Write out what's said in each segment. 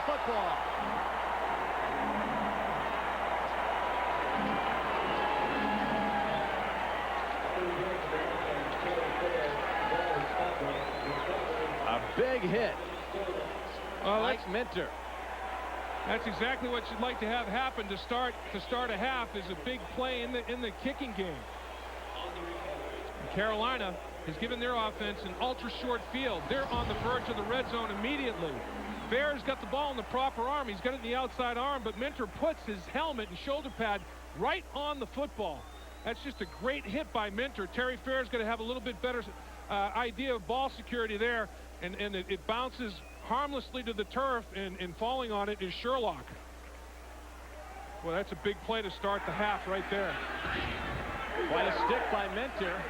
football. A big hit. Mike Minter. That's exactly what you'd like to have happen to start a half, is a big play in the kicking game. And Carolina has given their offense an ultra short field. They're on the verge of the red zone immediately. Fair's got the ball in the proper arm. He's got it in the outside arm, but Minter puts his helmet and shoulder pad right on the football. That's just a great hit by Minter. Terry Fair's going to have a little bit better idea of ball security there, and it bounces harmlessly to the turf, and falling on it is Sherlock. Well, that's a big play to start the half right there. Quite a stick by Minter.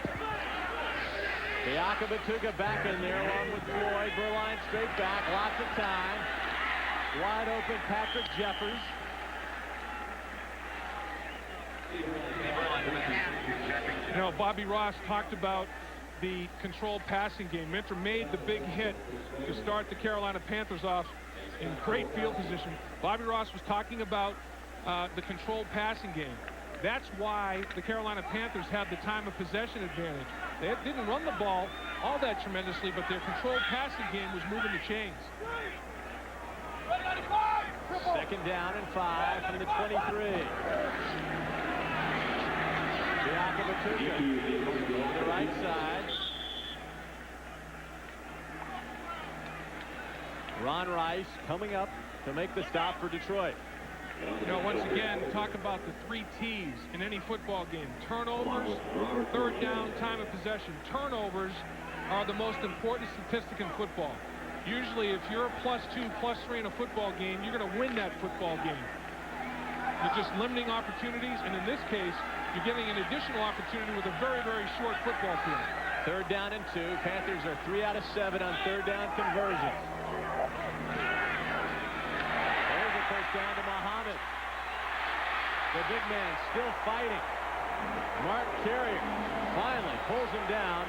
Biakabatuka back in there along with Floyd. Berline straight back, lots of time. Wide open Patrick Jeffers. You know, Bobby Ross talked about the controlled passing game. Minter made the big hit to start the Carolina Panthers off in great field position. Bobby Ross was talking about the controlled passing game. That's why the Carolina Panthers had the time of possession advantage. They didn't run the ball all that tremendously, but their controlled passing game was moving the chains. Second down and 5 from the 23. Biakabatuka over the right side. Ron Rice coming up to make the stop for Detroit. You know, once again, talk about the 3 T's in any football game. Turnovers, third down, time of possession. Turnovers are the most important statistic in football. Usually, if you're a +2, +3 in a football game, you're going to win that football game. You're just limiting opportunities, and in this case, you're getting an additional opportunity with a very, very short football field. Third down and 2. Panthers are 3 out of 7 on third down conversions. There's a first down to Muhammad. The big man still fighting. Mark Carrier finally pulls him down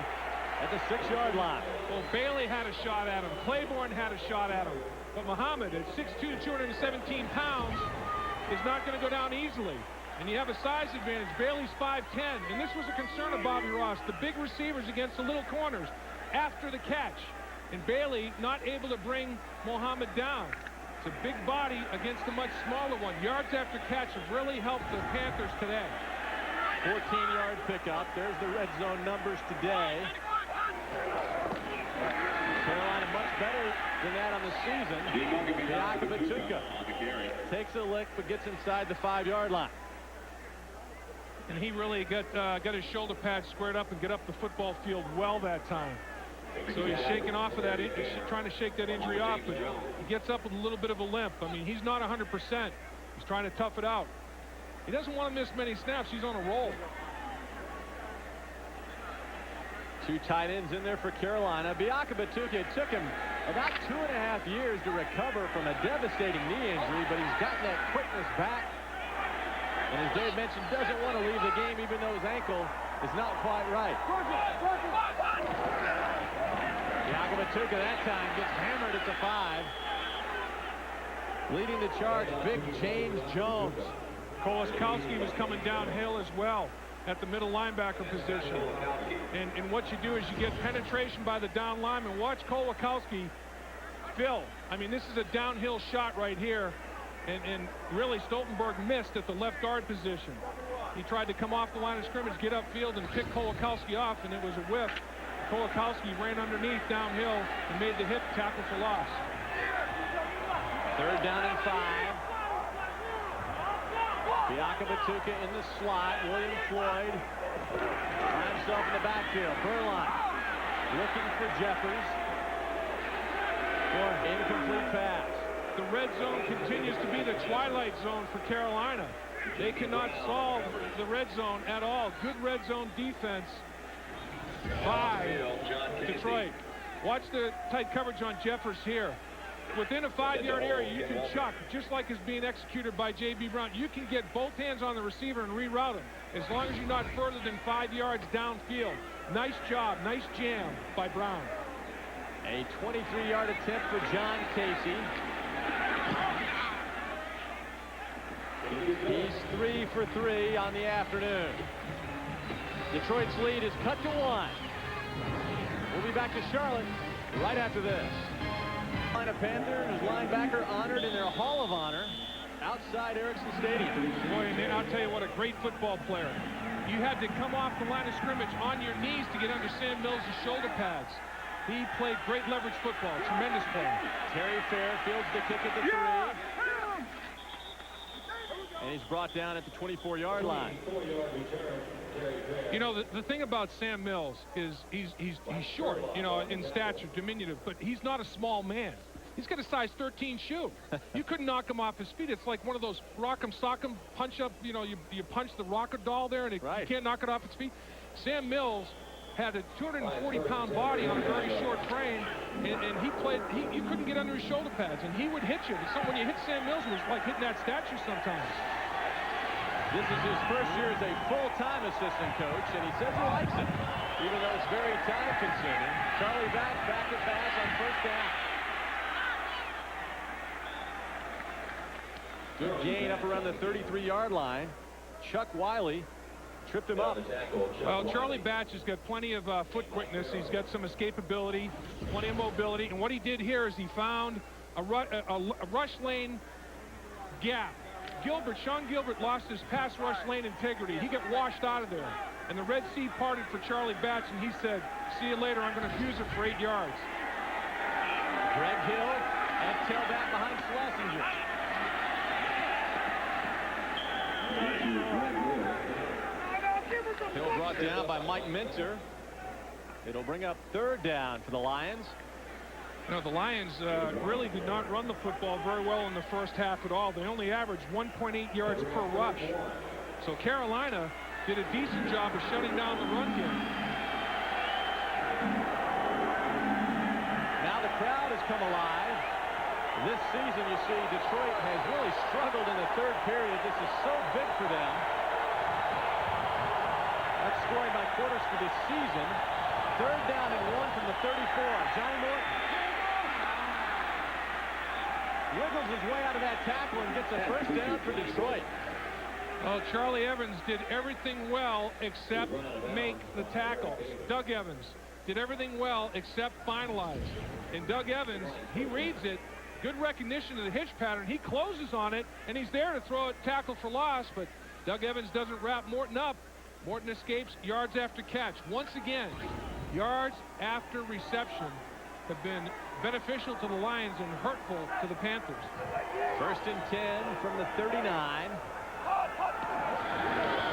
at the 6-yard line. Well, Bailey had a shot at him. Claiborne had a shot at him. But Muhammad, at 6'2", 217 pounds, is not going to go down easily. And you have a size advantage. Bailey's 5'10", and this was a concern of Bobby Ross. The big receivers against the little corners after the catch. And Bailey not able to bring Muhammad down. It's a big body against a much smaller one. Yards after catch have really helped the Panthers today. 14-yard pickup. There's the red zone numbers today. Carolina much better than that on the season. Biakabatuka takes a lick but gets inside the 5-yard line. And he really got his shoulder pad squared up and get up the football field well that time. So he's shaking off of that, trying to shake that injury off, but he gets up with a little bit of a limp. I mean, he's not 100%. He's trying to tough it out. He doesn't want to miss many snaps. He's on a roll. 2 tight ends in there for Carolina. Biakabatuka, it took him about 2.5 years to recover from a devastating knee injury, but he's gotten that quickness back. And as Dave mentioned, doesn't want to leave the game even though his ankle is not quite right. Biakabatuka that time gets hammered at the 5. Leading the charge, big James Jones. Koloskowski was coming downhill as well at the middle linebacker position. And what you do is you get penetration by the down lineman. Watch Koloskowski fill. I mean, this is a downhill shot right here. And really, Stoltenberg missed at the left guard position. He tried to come off the line of scrimmage, get upfield, and pick Koloskowski off, and it was a whiff. Koloskowski ran underneath downhill and made the hit, tackle for loss. Third down and 5. Biakabatuka in the slot. William Floyd finds himself in the backfield. Berline looking for Jeffers for an incomplete pass. The red zone continues to be the twilight zone for Carolina. They cannot solve the red zone at all. Good red zone defense by Detroit. Watch the tight coverage on Jeffers here. Within a 5-yard area, you can chuck, just like is being executed by J.B. Brown. You can get both hands on the receiver and reroute him, as long as you're not further than 5 yards downfield. Nice job, nice jam by Brown. A 23-yard attempt for John Casey. He's 3 for 3 on the afternoon. Detroit's lead is cut to 1. We'll be back to Charlotte right after this. Carolina Panthers linebacker honored in their Hall of Honor outside Erickson Stadium. Boy, man, I'll tell you what, a great football player. You had to come off the line of scrimmage on your knees to get under Sam Mills' shoulder pads. He played great leverage football. Tremendous player. Terry Fair fields the kick at the 3. And he's brought down at the 24-yard line. You know, the thing about Sam Mills is he's short, you know, in stature, diminutive, but he's not a small man. He's got a size 13 shoe. You couldn't knock him off his feet. It's like one of those rock'em sock'em punch up, you know, you punch the rocker doll there and you can't knock it off its feet. Sam Mills had a 240-pound body on a very short frame, and you couldn't get under his shoulder pads, and he would hit you. So when you hit Sam Mills, it was like hitting that statue sometimes. This is his first year as a full-time assistant coach, and he says he likes it, even though it's very time-consuming. Charlie back to pass on first down. Good gain up around the 33-yard line. Chuck Wiley tripped him up. Well, Charlie Batch has got plenty of foot quickness. He's got some escapability, plenty of mobility. And what he did here is he found a rush lane gap. Sean Gilbert lost his pass rush lane integrity. He got washed out of there. And the Red Sea parted for Charlie Batch, and he said, "See you later, I'm going to fuse it for 8 yards." Greg Hill and tailback behind Schlesinger. Hill brought down by Mike Minter. It'll bring up third down for the Lions. You know, the Lions really did not run the football very well in the first half at all. They only averaged 1.8 yards per rush. So Carolina did a decent job of shutting down the run game. Now the crowd has come alive. This season, you see, Detroit has really struggled in the third period. This is so big for them. That's scoring by quarters for this season. Third down and 1 from the 34. Johnny Morton wiggles his way out of that tackle and gets a first down for Detroit. Well, Charlie Evans did everything well except make the tackles. Doug Evans did everything well except finalize. And Doug Evans, he reads it. Good recognition of the hitch pattern. He closes on it, and he's there to throw a tackle for loss, but Doug Evans doesn't wrap Morton up. Morton escapes yards after catch. Once again, yards after reception have been beneficial to the Lions and hurtful to the Panthers. First and 10 from the 39.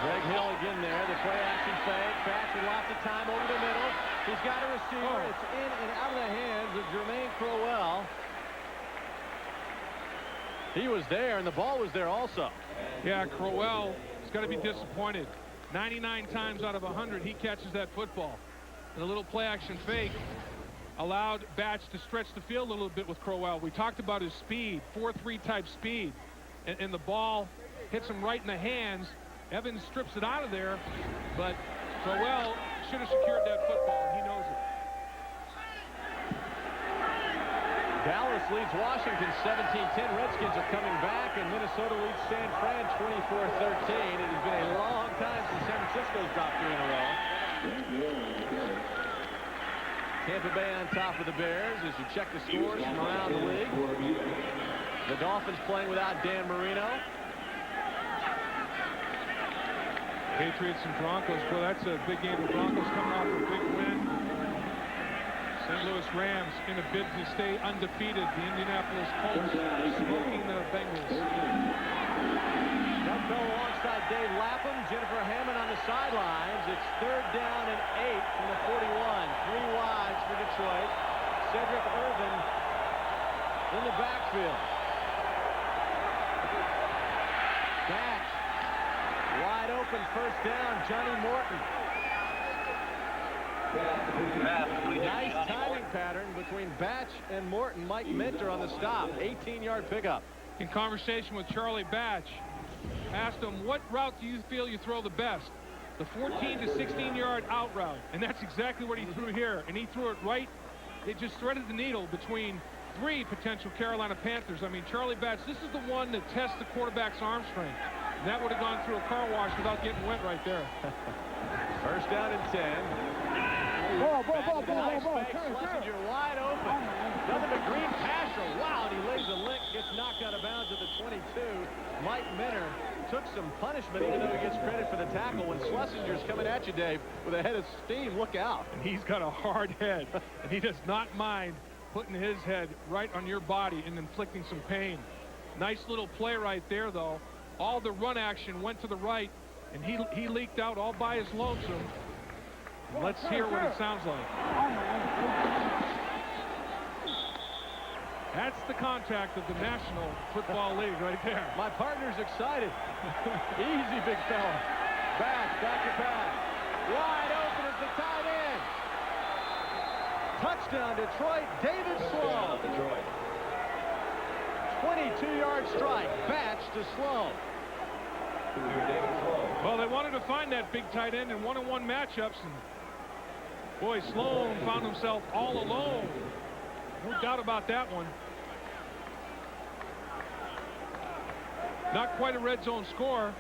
Greg Hill again there. The play action fake. Batch with lots of time over the middle. He's got a receiver. It's in and out of the hands of Jermaine Crowell. He was there, and the ball was there also. Yeah, Crowell is going to be disappointed. 99 times out of 100, he catches that football. And a little play-action fake allowed Batch to stretch the field a little bit with Crowell. We talked about his speed, 4.3 type speed. And the ball hits him right in the hands. Evans strips it out of there, but Crowell should have secured that football, and he knows it. Dallas leads Washington 17-10. Redskins are coming back, and Minnesota leads San Fran 24-13. It has been a long time since San Francisco's dropped 3 in a row. Tampa Bay on top of the Bears as you check the scores from around the league. The Dolphins playing without Dan Marino. Patriots and Broncos. Well, that's a big game. The Broncos coming off a big win. St. Louis Rams in a bid to stay undefeated. The Indianapolis Colts smoking the Bengals. Doug Bell alongside Dave Lapham. Jennifer Hammond on the sidelines. It's third down and 8 from the 41. 3 wides for Detroit. Cedric Irvin in the backfield. Batch wide open, first down. Johnny Morton. Nice timing pattern between Batch and Morton. Mike Minter on the stop. 18-yard pickup. In conversation with Charlie Batch, asked him, what route do you feel you throw the best? The 14 to 16-yard out route. And that's exactly what he threw here. And he threw it right. It just threaded the needle between three potential Carolina Panthers. I mean, Charlie Batch, this is the one that tests the quarterback's arm strength. And that would have gone through a car wash without getting wet right there. First down and 10. Schlesinger wide open. Nothing but green pasture. Wow, and he lays a lick, gets knocked out of bounds at the 22. Mike Minner took some punishment, even though he gets credit for the tackle. When Schlesinger's coming at you, Dave, with a head of steam, look out. And he's got a hard head, and he does not mind putting his head right on your body and inflicting some pain. Nice little play right there, though. All the run action went to the right, and he leaked out all by his lonesome. Let's hear what it sounds like. That's the contact of the National Football League right there. My partner's excited. Easy, big fella. Back to pass. Wide open is the tight end. Touchdown, Detroit. David Sloan. 22-yard strike. Batch to Sloan. Well, they wanted to find that big tight end in one-on-one matchups, and boy, Sloan found himself all alone. No doubt about that one. Not quite a red zone score.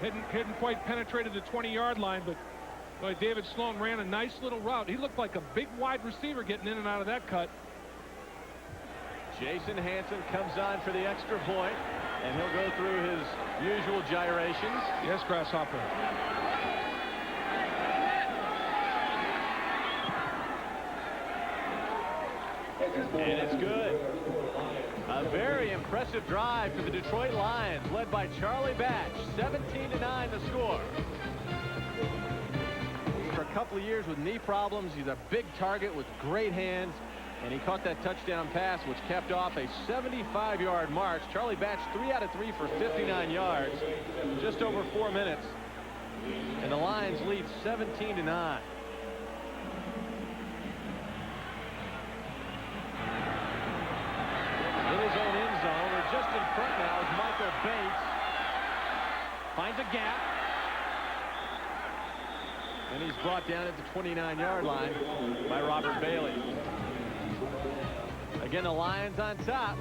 Hadn't quite penetrated the 20-yard line, but boy, David Sloan ran a nice little route. He looked like a big wide receiver getting in and out of that cut. Jason Hansen comes on for the extra point, and he'll go through his usual gyrations. Yes, Grasshopper. And it's good. A very impressive drive for the Detroit Lions, led by Charlie Batch. 17-9 the score. For a couple of years with knee problems, he's a big target with great hands, and he caught that touchdown pass, which kept off a 75-yard march. Charlie Batch 3 out of 3 for 59 yards, just over 4 minutes, and the Lions lead 17-9. In his own end zone, or just in front now, is Michael Bates. Finds a gap. And he's brought down at the 29-yard line by Robert Bailey. Again, the Lions on top.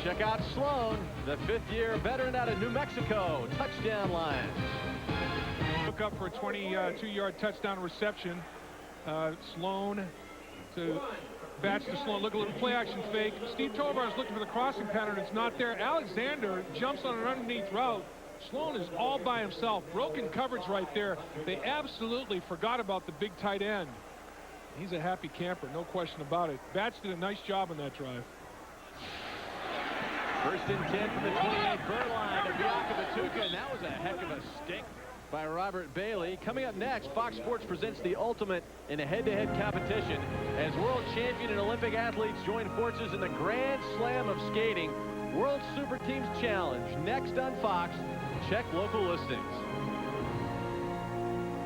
Check out Sloan, the fifth-year veteran out of New Mexico. Touchdown, Lions. Look up for a 22-yard touchdown reception. Sloan to Batch to Sloan. Look, a little play action fake. Steve Tovar is looking for the crossing pattern. It's not there. Alexander jumps on an underneath route. Sloan is all by himself. Broken coverage right there. They absolutely forgot about the big tight end. He's a happy camper, no question about it. Batch did a nice job on that drive. First and 10 from the 28 line to Biakabatuka, and that was a heck of a stick by Robert Bailey. Coming up next, Fox Sports presents the ultimate in a head-to-head competition as world champion and Olympic athletes join forces in the Grand Slam of skating. World Super Teams Challenge next on Fox. Check local listings.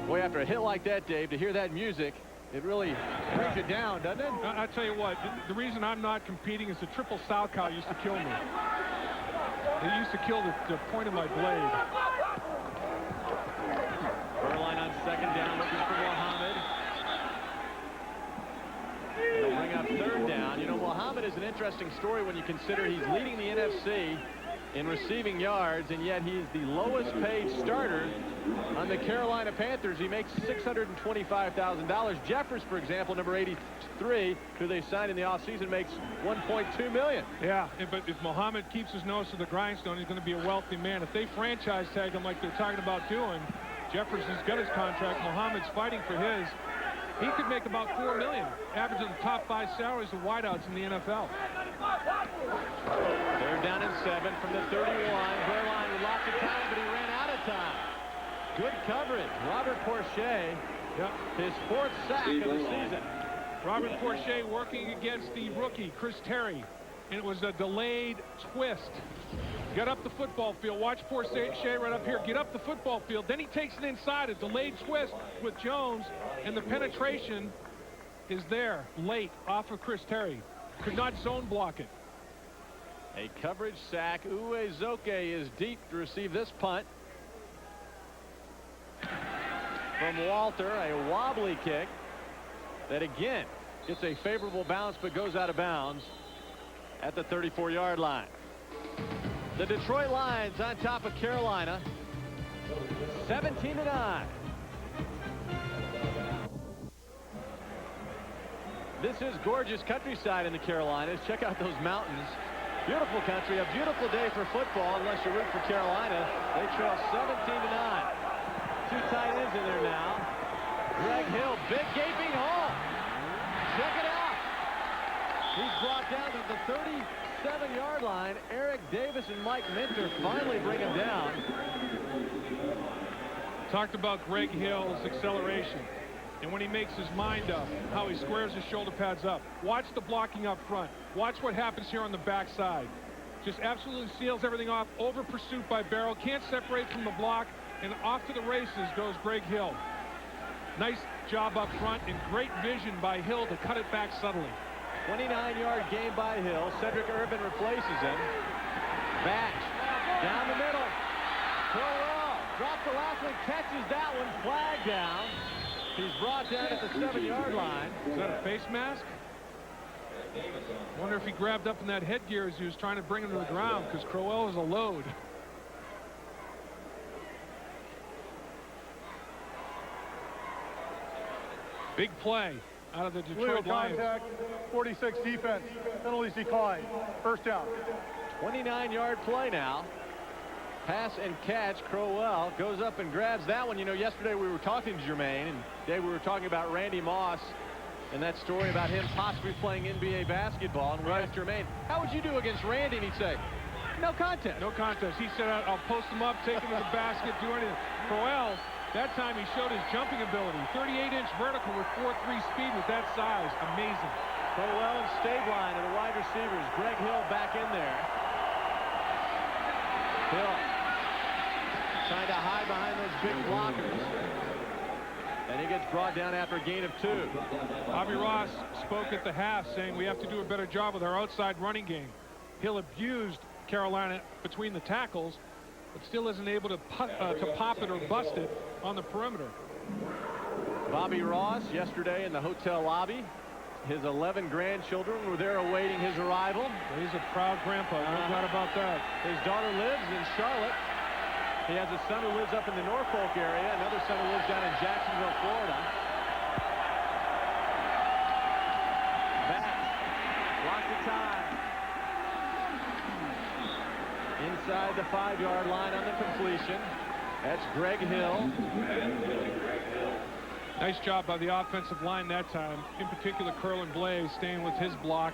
Boy, after a hit like that, Dave, to hear that music, it really brings you down, doesn't it? I tell you what, the reason I'm not competing is the triple Salchow used to kill me. It used to kill the point of my blade. Berline on second down, looking for Mohammed. They'll bring up third down. You know, Mohammed is an interesting story when you consider he's leading the NFC in receiving yards, and yet he's the lowest paid starter on the Carolina Panthers. He makes $625,000. Jeffers, for example, number 83, who they signed in the offseason, makes $1.2 million. Yeah, but if Mohammed keeps his nose to the grindstone, he's going to be a wealthy man. If they franchise tag him like they're talking about doing, Jeffers has got his contract. Mohammed's fighting for his. He could make about $4 million, averaging the top 5 salaries of wideouts in the NFL. Third down and 7 from the 31. Berline with lots of time, but he ran out of time. Good coverage. Robert Porcher, his 4th sack of the season. Robert Porcher working against the rookie, Chris Terry. And it was a delayed twist. Get up the football field. Watch Porcher right up here. Get up the football field. Then he takes it inside. A delayed twist with Jones. And the penetration is there late off of Chris Terry. Could not zone block it. A coverage sack. Uezoke is deep to receive this punt. From Walter, a wobbly kick that again gets a favorable bounce but goes out of bounds. at the 34-yard line. The Detroit Lions on top of Carolina, 17-9. This is gorgeous countryside in the Carolinas. Check out those mountains. Beautiful country, a beautiful day for football unless you root for Carolina. They trail 17-9. 2 tight ends in there now. Greg Hill, big gaping hole. Check it out. He's brought down to the 37-yard line. Eric Davis and Mike Minter finally bring him down. Talked about Greg Hill's acceleration. And when he makes his mind up, how he squares his shoulder pads up. Watch the blocking up front. Watch what happens here on the backside. Just absolutely seals everything off. Over pursuit by Barrow. Can't separate from the block. And off to the races goes Greg Hill. Nice job up front and great vision by Hill to cut it back subtly. 29-yard gain by Hill. Cedric Urban replaces him. Batch down the middle. Crowell drops the last one, catches that one. Flag down. He's brought down at the 7-yard line. Is that a face mask? Wonder if he grabbed up in that headgear as he was trying to bring him to the ground, because Crowell is a load. Big play out of the Detroit Lions. Contact, 46 defense, penalties decline, first down. 29-yard play now. Pass and catch. Crowell goes up and grabs that one. You know, yesterday we were talking to Jermaine, and today we were talking about Randy Moss and that story about him possibly playing NBA basketball. And we asked Jermaine, how would you do against Randy? And he'd say, no contest. No contest. He said, I'll post him up, take him to the basket, do anything. Crowell, that time he showed his jumping ability. 38-inch vertical with 4.3 speed with that size. Amazing. Crowell and Stabline are the wide receivers. Greg Hill back in there. Hill trying to hide behind those big blockers. And he gets brought down after a gain of 2. Bobby Ross spoke at the half saying we have to do a better job with our outside running game. Hill abused Carolina between the tackles, but still isn't able to pop it or bust it on the perimeter. Bobby Ross yesterday in the hotel lobby. His 11 grandchildren were there awaiting his arrival. He's a proud grandpa, no doubt about that. His daughter lives in Charlotte. He has a son who lives up in the Norfolk area, another son who lives down in Jacksonville, Florida. Back, lots of time. Inside the 5-yard line on the completion. That's Greg Hill. Nice job by the offensive line that time. In particular, Curlin Blaze staying with his block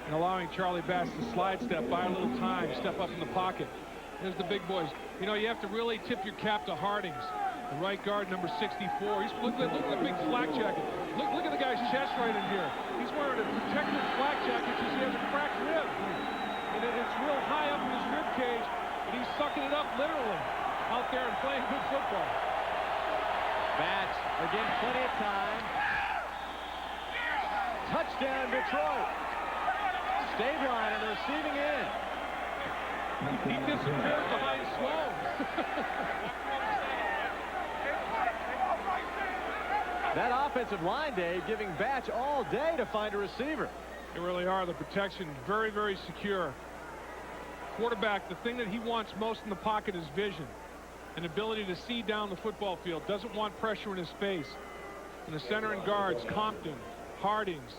and allowing Charlie Bass to slide step, buy a little time, step up in the pocket. There's the big boys. You know, you have to really tip your cap to Hardings, the right guard, number 64. Look at the big flak jacket. Look at the guy's chest right in here. He's wearing a protective flak jacket because he has a cracked rib. And it's real high up in his rib cage, and he's sucking it up literally out there and playing good football. Batch, again, plenty of time. Touchdown, Detroit. Stabline on the receiving end. He disappeared behind Sloan. That offensive line, Dave, giving Batch all day to find a receiver. They really are. The protection very, very secure. Quarterback, the thing that he wants most in the pocket is vision. An ability to see down the football field. Doesn't want pressure in his face. And the center and guards, Compton, Hardings,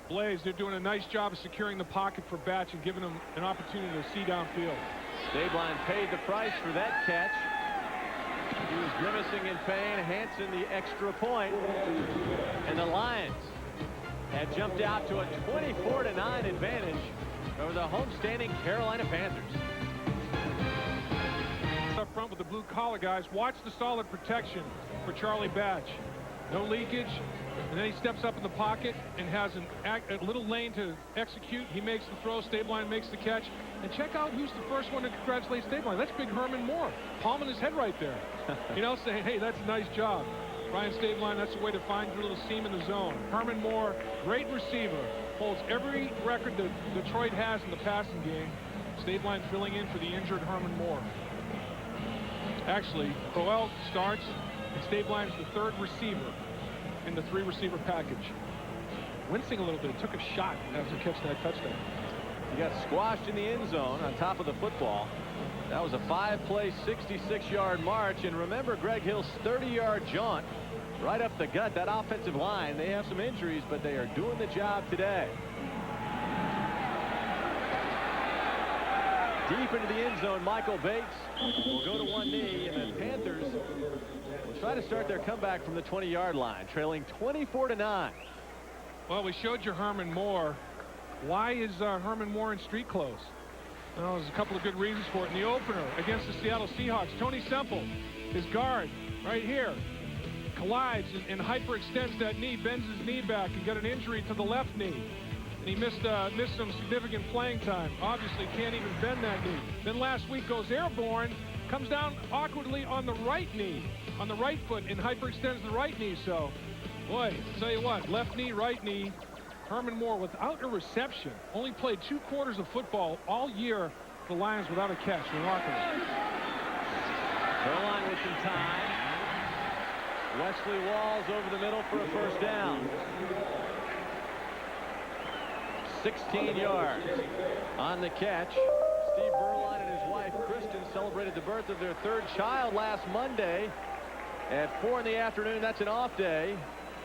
Blaze, they're doing a nice job of securing the pocket for Batch and giving him an opportunity to see downfield. Stabline paid the price for that catch. He was grimacing in pain. Hanson the extra point. And the Lions had jumped out to a 24-9 advantage over the homestanding Carolina Panthers. Up front with the blue-collar guys. Watch the solid protection for Charlie Batch. No leakage. And then he steps up in the pocket and has a little lane to execute. He makes the throw. Stabline makes the catch. And check out who's the first one to congratulate Stabline. That's big Herman Moore. Palming his head right there. You know, saying, hey, that's a nice job. Ryan Stabline, that's a way to find your little seam in the zone. Herman Moore, great receiver. Holds every record that Detroit has in the passing game. Stabline filling in for the injured Herman Moore. Actually, Crowell starts, and Stabline's the third receiver in the 3-receiver package. Wincing a little bit, took a shot after catching that touchdown. He got squashed in the end zone on top of the football. That was a 5-play, 66-yard march. And remember Greg Hill's 30-yard jaunt right up the gut. That offensive line, they have some injuries, but they are doing the job today. Deep into the end zone, Michael Bates will go to one knee, and the Panthers will try to start their comeback from the 20-yard line, trailing 24-9. Well, we showed you Herman Moore. Why is Herman Moore in street clothes? Well, there's a couple of good reasons for it. In the opener against the Seattle Seahawks, Tony Semple, his guard, right here, collides and hyperextends that knee, bends his knee back, and got an injury to the left knee. And he missed some significant playing time. Obviously can't even bend that knee. Then last week goes airborne, comes down awkwardly on the right knee, on the right foot, and hyperextends the right knee. So, boy, I'll tell you what, left knee, right knee. Herman Moore without a reception. Only played 2 quarters of football all year. The Lions without a catch. Remarkable. Caroline with some time. Wesley Walls over the middle for a first down. 16 yards on the catch. Steve Berline and his wife Kristen celebrated the birth of their 3rd child last Monday at 4 in the afternoon. That's an off day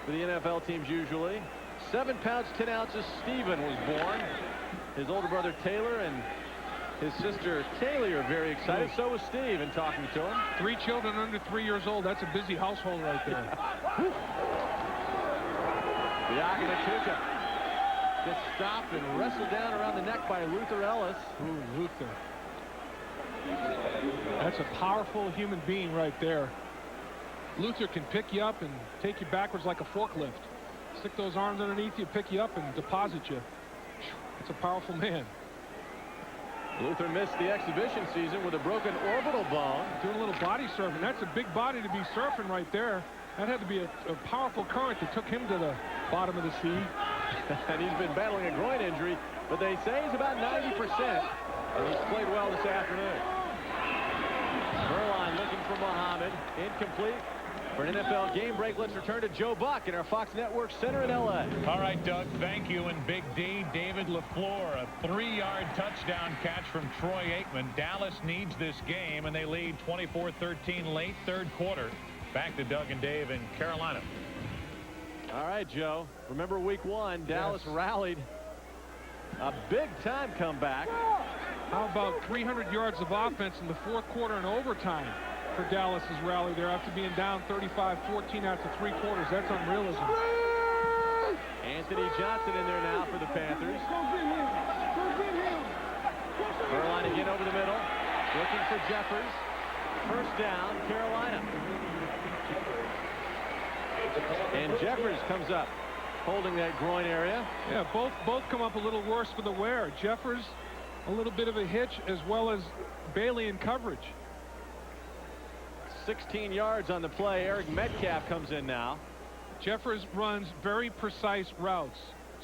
for the NFL teams usually. 7 pounds 10 ounces Stephen was born. His older brother Taylor and his sister Kaylee are very excited. So was Steve in talking to him. 3 children under 3 years old. That's a busy household right there. Biakabatuka gets stopped and wrestled down around the neck by Luther Ellis. Ooh, Luther. That's a powerful human being right there. Luther can pick you up and take you backwards like a forklift. Stick those arms underneath you, pick you up, and deposit you. It's a powerful man. Luther missed the exhibition season with a broken orbital bone. Doing a little body surfing. That's a big body to be surfing right there. That had to be a powerful current that took him to the bottom of the sea. And he's been battling a groin injury, but they say he's about 90%. And he's played well this afternoon. Berline looking for Muhammad. Incomplete. For an NFL game break, let's return to Joe Buck in our Fox Network Center in L.A. All right, Doug, thank you. And Big D, David LaFleur, a 3-yard touchdown catch from Troy Aikman. Dallas needs this game, and they lead 24-13 late 3rd quarter. Back to Doug and Dave in Carolina. All right, Joe. Remember week 1, Dallas rallied. A big-time comeback. How about 300 yards of offense in the 4th quarter and overtime for Dallas's rally there after being down 35-14 after 3 quarters. That's unrealism. Anthony Johnson in there now for the Panthers. Berline again over the middle. Looking for Jeffers. First down, Carolina. And Jeffers comes up, holding that groin area. Yeah, both come up a little worse for the wear. Jeffers, a little bit of a hitch, as well as Bailey in coverage. 16 yards on the play. Eric Metcalf comes in now. Jeffers runs very precise routes.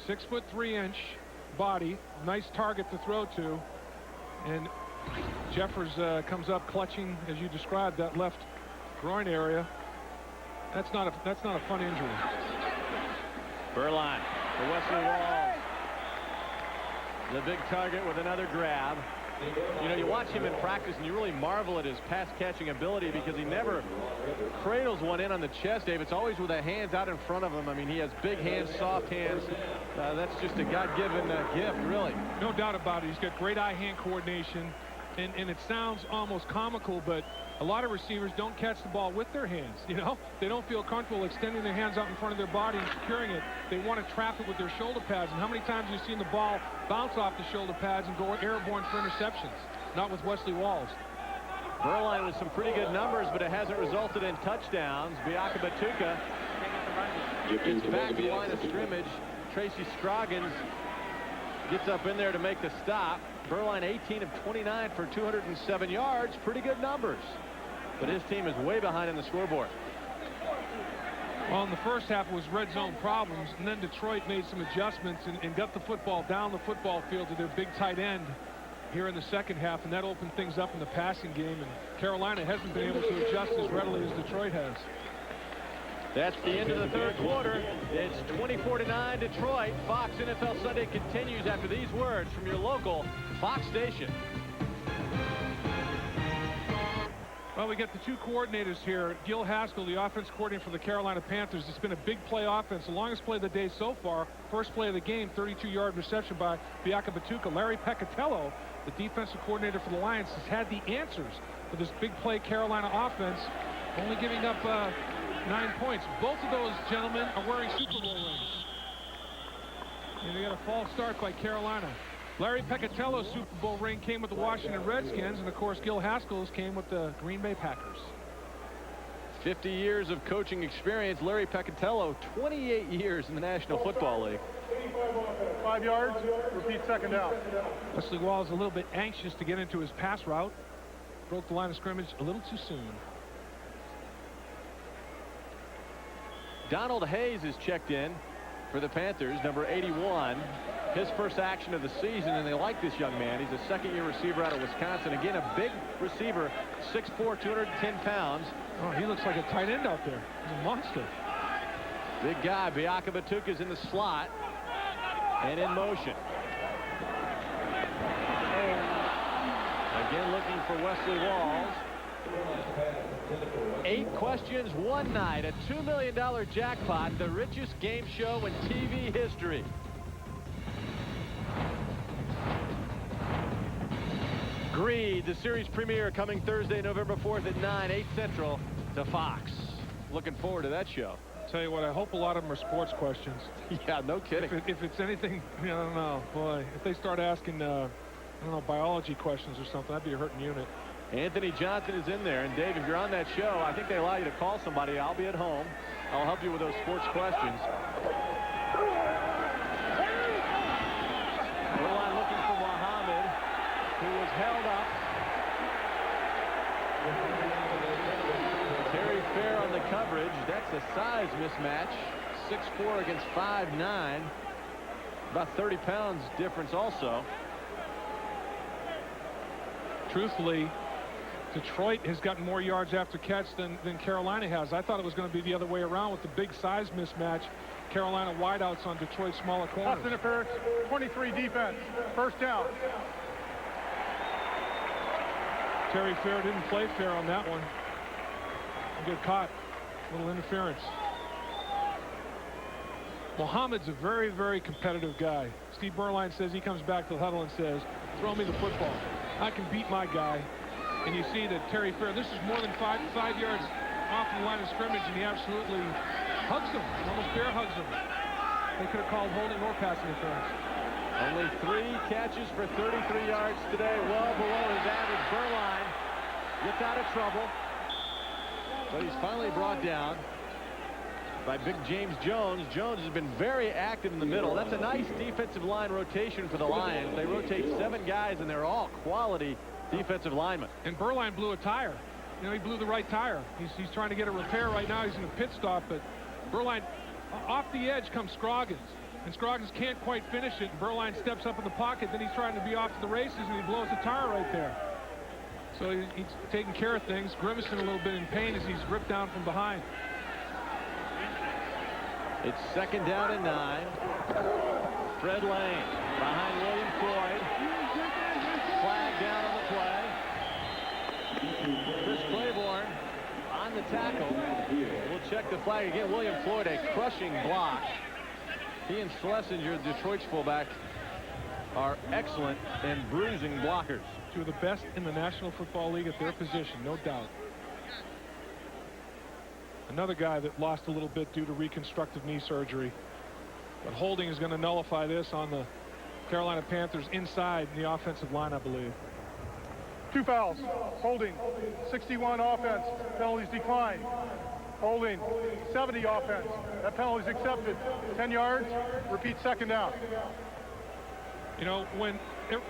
6'3" body, nice target to throw to, and Jeffers comes up clutching, as you described, that left groin area. That's not a fun injury. Berline for Wesley Walls. The big target with another grab. You know, you watch him in practice and you really marvel at his pass catching ability because he never cradles one in on the chest, Dave. It's always with the hands out in front of him. I mean, he has big hands, soft hands. That's just a God-given gift, really. No doubt about it. He's got great eye-hand coordination, and it sounds almost comical, but a lot of receivers don't catch the ball with their hands. You know, they don't feel comfortable extending their hands out in front of their body and securing it. They want to trap it with their shoulder pads. And how many times have you seen the ball bounce off the shoulder pads and go airborne for interceptions? Not with Wesley Walls. Berline with some pretty good numbers, but it hasn't resulted in touchdowns. Biakabatuka gets back to the line of scrimmage. Tracy Scroggins gets up in there to make the stop. Berline 18 of 29 for 207 yards. Pretty good numbers. But his team is way behind in the scoreboard. Well, in the first half it was red zone problems, and then Detroit made some adjustments and got the football down the football field to their big tight end here in the second half, and that opened things up in the passing game, and Carolina hasn't been able to adjust as readily as Detroit has. That's the end of the third quarter. It's 24-9 Detroit. Fox NFL Sunday continues after these words from your local Fox station. Well, we get the two coordinators here. Gil Haskell, the offense coordinator for the Carolina Panthers. It's been a big play offense. The longest play of the day so far. First play of the game, 32-yard reception by Biakabatuka. Larry Peccatello, the defensive coordinator for the Lions, has had the answers for this big play Carolina offense, only giving up 9 points. Both of those gentlemen are wearing Super Bowl rings. And they got a false start by Carolina. Larry Peccatello's Super Bowl ring came with the Washington Redskins, and of course Gil Haskell's came with the Green Bay Packers. 50 years of coaching experience. Larry Peccatello, 28 years in the National Football League. 5 yards, repeat second down. Wesley Wall is a little bit anxious to get into his pass route. Broke the line of scrimmage a little too soon. Donald Hayes is checked in for the Panthers, number 81. His first action of the season, and they like this young man. He's a second-year receiver out of Wisconsin. Again, a big receiver, 6'4", 210 pounds. Oh, he looks like a tight end out there. He's a monster. Big guy. Biakabatuka's in the slot and in motion. Again, looking for Wesley Walls. 8 questions, one night, a $2 million jackpot, the richest game show in TV history. Greed, the series premiere coming Thursday, November 4th at 9, 8 Central to Fox. Looking forward to that show. Tell you what, I hope a lot of them are sports questions. Yeah, no kidding. If it's anything, I don't know. Boy, if they start asking, I don't know, biology questions or something, that'd be a hurting unit. Anthony Johnson is in there. And, Dave, if you're on that show, I think they allow you to call somebody. I'll be at home. I'll help you with those sports questions. Line looking for Muhammad, who was held up. Terry Fair on the coverage. That's a size mismatch. 6'4" against 5'9". About 30 pounds difference also. Truthfully, Detroit has gotten more yards after catch than Carolina has. I thought it was going to be the other way around with the big size mismatch. Carolina wideouts on Detroit's smaller corners. Pass interference, 23 defense, first down. Terry Fair didn't play fair on that one. Good caught. Little interference. Muhammad's a very, very competitive guy. Steve Berline says he comes back to the huddle and says, throw me the football. I can beat my guy. And you see that Terry Fair, this is more than five yards off the line of scrimmage, and he absolutely hugs him, almost bear hugs him. They could have called holding or pass interference. Only 3 catches for 33 yards today, well below his average. Berline gets out of trouble, but he's finally brought down by big James Jones. Jones has been very active in the middle. That's a nice defensive line rotation for the Lions. They rotate 7 guys, and they're all quality defensive linemen. And Berline blew a tire. You know, he blew the right tire. He's trying to get a repair right now. He's in a pit stop, but Berline, off the edge comes Scroggins. And Scroggins can't quite finish it. And Berline steps up in the pocket. Then he's trying to be off to the races, and he blows the tire right there. So he's taking care of things, grimacing a little bit in pain as he's ripped down from behind. It's second down and 9. Fred Lane behind William Floyd. Flag down on the play. Chris Claiborne on the tackle. We'll check the flag again. William Floyd, a crushing block. He and Schlesinger, Detroit's fullback, are excellent and bruising blockers. 2 of the best in the National Football League at their position, no doubt. Another guy that lost a little bit due to reconstructive knee surgery. But holding is going to nullify this on the Carolina Panthers inside the offensive line, I believe. 2 fouls, holding, 61 offense, penalties declined. Holding, 70 offense, that penalty's accepted. 10 yards, repeat second down. You know,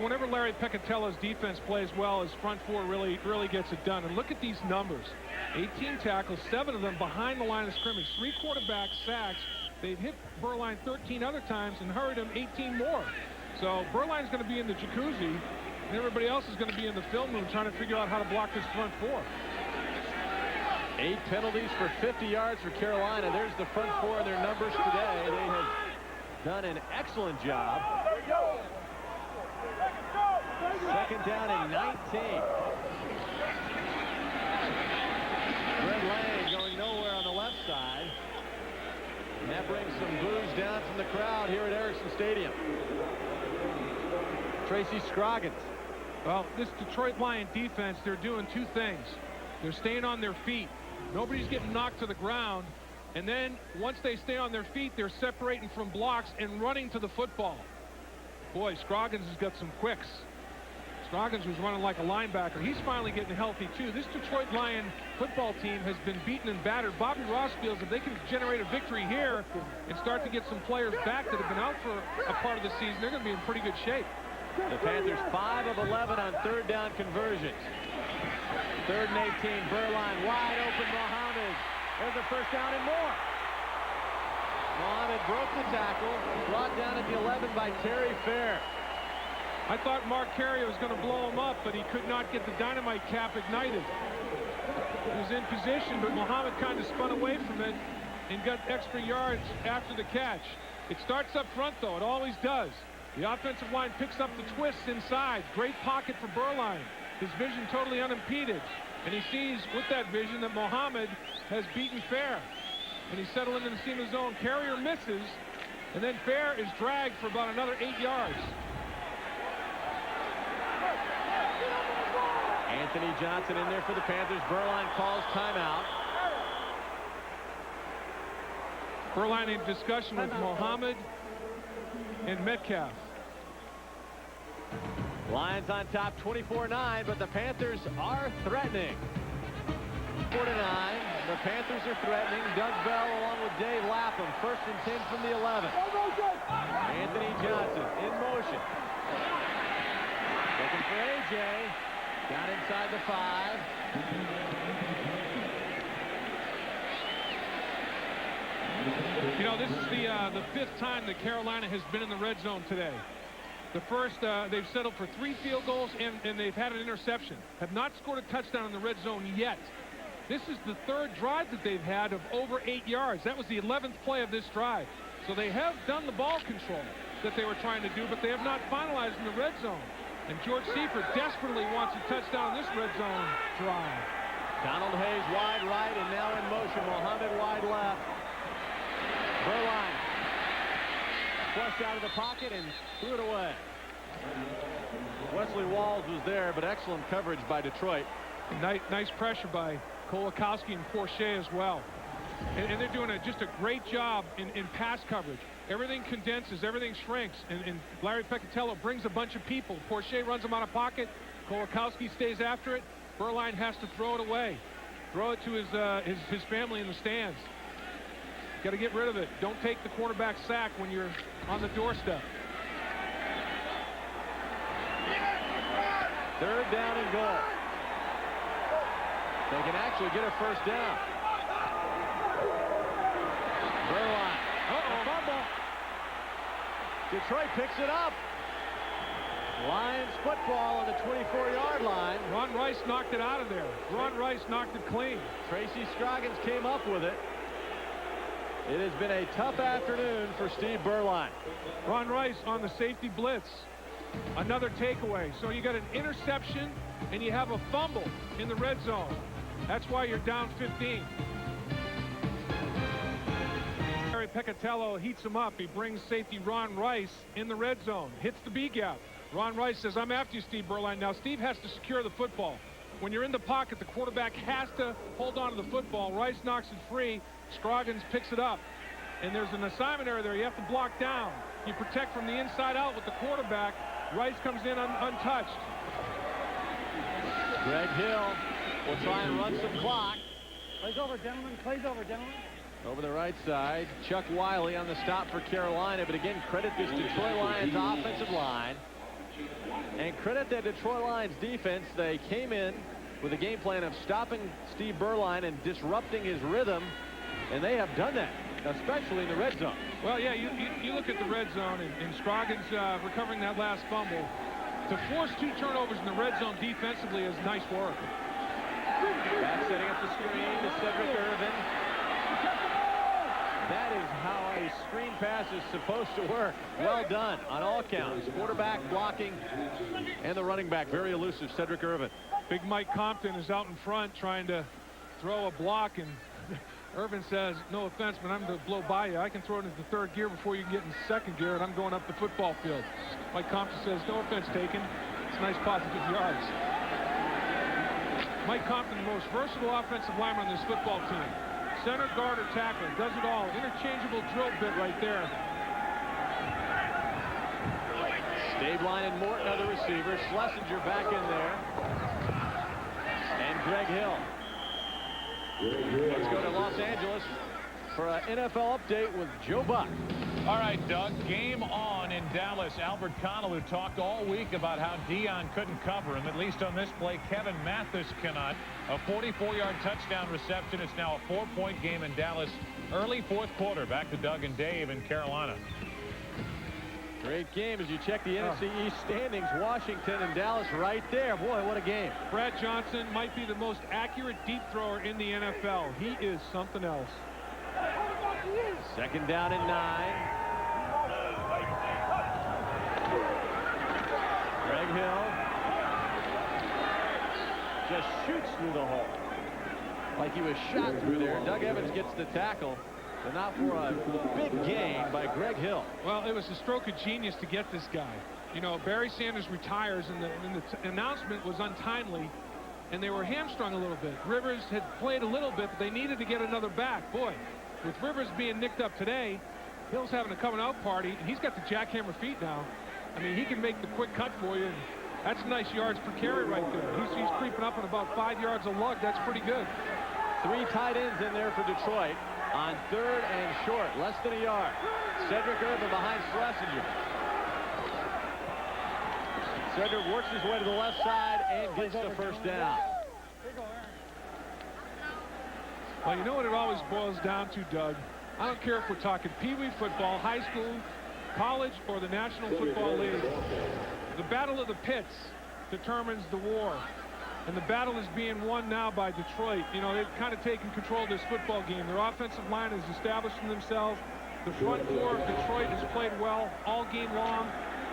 whenever Larry Peccatello's defense plays well, his front 4 really gets it done. And look at these numbers. 18 tackles, 7 of them behind the line of scrimmage. 3 quarterback sacks. They've hit Berline 13 other times and hurried him 18 more. So Berline's going to be in the jacuzzi, and everybody else is going to be in the film room trying to figure out how to block this front 4. 8 penalties for 50 yards for Carolina. There's the front four in their numbers today. They have done an excellent job. Second down and 19. Red Lane going nowhere on the left side. And that brings some boos down from the crowd here at Erickson Stadium. Tracy Scroggins. Well, this Detroit Lion defense, they're doing two things. They're staying on their feet. Nobody's getting knocked to the ground. And then once they stay on their feet, they're separating from blocks and running to the football. Boy, Scroggins has got some quicks. Scroggins was running like a linebacker. He's finally getting healthy, too. This Detroit Lion football team has been beaten and battered. Bobby Ross feels if they can generate a victory here and start to get some players back that have been out for a part of the season, they're going to be in pretty good shape. The Panthers 5 of 11 on third down conversions. Third and 18. Burline wide open. Mohammed. There's a first down and more. Mohammed broke the tackle. Brought down at the 11 by Terry Fair. I thought Mark Carey was going to blow him up, but he could not get the dynamite cap ignited. He was in position, but Mohammed kind of spun away from it and got extra yards after the catch. It starts up front, though. It always does. The offensive line picks up the twists inside. Great pocket for Burline. His vision totally unimpeded. And he sees with that vision that Mohammed has beaten Fair. And he's settling in the seam of the zone. Carrier misses, and then Fair is dragged for about another 8 yards. Anthony Johnson in there for the Panthers. Burline calls timeout. Burline in discussion with Mohammed and Metcalf. Lions on top 24-9, but the Panthers are threatening. 4-9. The Panthers are threatening. Doug Bell along with Dave Lapham. First and 10 from the 11. Anthony Johnson in motion. Looking for AJ. Got inside the 5. You know, this is the fifth time that Carolina has been in the red zone today. The first, they've settled for 3 field goals, and they've had an interception. Have not scored a touchdown in the red zone yet. This is the third drive that they've had of over 8 yards. That was the 11th play of this drive. So they have done the ball control that they were trying to do, but they have not finalized in the red zone. And George Seifert desperately wants a touchdown in this red zone drive. Donald Hayes wide right and now in motion. Mohammed wide left. Burline flushed out of the pocket and threw it away. Wesley Walls was there, but excellent coverage by Detroit. Nice pressure by Kolakowski and Porcher as well. And they're doing just a great job in pass coverage. Everything condenses, everything shrinks, and Larry Peccatello brings a bunch of people. Porcher runs him out of pocket. Kolakowski stays after it. Burline has to throw it away. Throw it to his family in the stands. Got to get rid of it. Don't take the quarterback sack when you're on the doorstep. Third down and goal. They can actually get a first down. Burline. Fumble. Detroit picks it up. Lions football on the 24-yard line. Ron Rice knocked it out of there. Ron Rice knocked it clean. Tracy Scroggins came up with it. It has been a tough afternoon for Steve Burline. Ron Rice on the safety blitz. Another takeaway. So you got an interception and you have a fumble in the red zone. That's why you're down 15. Larry Peccatello heats him up. He brings safety Ron Rice in the red zone. Hits the B gap. Ron Rice says, I'm after you, Steve Burline. Now, Steve has to secure the football. When you're in the pocket, the quarterback has to hold on to the football. Rice knocks it free. Scroggins picks it up. And there's an assignment area there you have to block down. You protect from the inside out with the quarterback. Rice comes in untouched. Greg Hill will try and run some clock. Plays over, gentlemen. Plays over, gentlemen. Over the right side, Chuck Wiley on the stop for Carolina. But again, credit this Detroit Lions offensive line. And credit that Detroit Lions defense. They came in with a game plan of stopping Steve Burline and disrupting his rhythm. And they have done that, especially in the red zone. Well, yeah, you look at the red zone and Scroggins recovering that last fumble. To force 2 turnovers in the red zone defensively is nice work. Back setting up the screen to Cedric Irvin. That is how a screen pass is supposed to work. Well done on all counts. Quarterback blocking and the running back. Very elusive, Cedric Irvin. Big Mike Compton is out in front trying to throw a block, and Irvin says, no offense, but I'm going to blow by you. I can throw it into third gear before you get in second gear, and I'm going up the football field. Mike Compton says, no offense taken. It's nice positive yards. Mike Compton, the most versatile offensive lineman on this football team. Center, guard, or tackle. Does it all. Interchangeable drill bit right there. Stabline and Morton are the receivers. Schlesinger back in there. And Greg Hill. Let's go to Los Angeles for an NFL update with Joe Buck. All right, Doug, game on in Dallas. Albert Connell, who talked all week about how Dion couldn't cover him, at least on this play. Kevin Mathis cannot. A 44-yard touchdown reception. It's now a 4-point game in Dallas. Early fourth quarter. Back to Doug and Dave in Carolina. Great game as you check the NFC East standings. Washington and Dallas right there. Boy, what a game. Brad Johnson might be the most accurate deep thrower in the NFL. He is something else. Second down and 9. Greg Hill just shoots through the hole like he was shot through there. Doug Evans gets the tackle, but not for a big gain by Greg Hill. Well, it was a stroke of genius to get this guy. You know, Barry Sanders retires, and the announcement was untimely, and they were hamstrung a little bit. Rivers had played a little bit, but they needed to get another back. Boy, with Rivers being nicked up today, Hill's having a coming-out party, and he's got the jackhammer feet now. I mean, he can make the quick cut for you, and that's nice yards per carry right there. He's creeping up on about 5 yards a lug. That's pretty good. 3 tight ends in there for Detroit on third and short, less than a yard. Cedric Irvin behind Schlesinger. Cedric works his way to the left side and gets the first down. Well, you know what it always boils down to, Doug? I don't care if we're talking Pee-wee football, high school, college, or the National Football League. The battle of the pits determines the war. And the battle is being won now by Detroit. You know, they've kind of taken control of this football game. Their offensive line is establishing themselves. The front four of Detroit has played well all game long.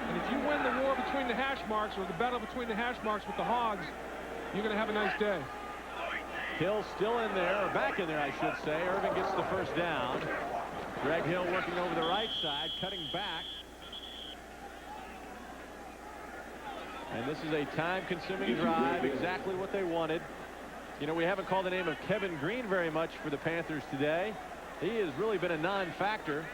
And if you win the war between the hash marks, or the battle between the hash marks with the Hogs, you're going to have a nice day. Hill still in there, or back in there, I should say. Irvin gets the first down. Greg Hill working over the right side, cutting back. And this is a time-consuming drive, exactly what they wanted. You know, we haven't called the name of Kevin Green very much for the Panthers today. He has really been a non-factor.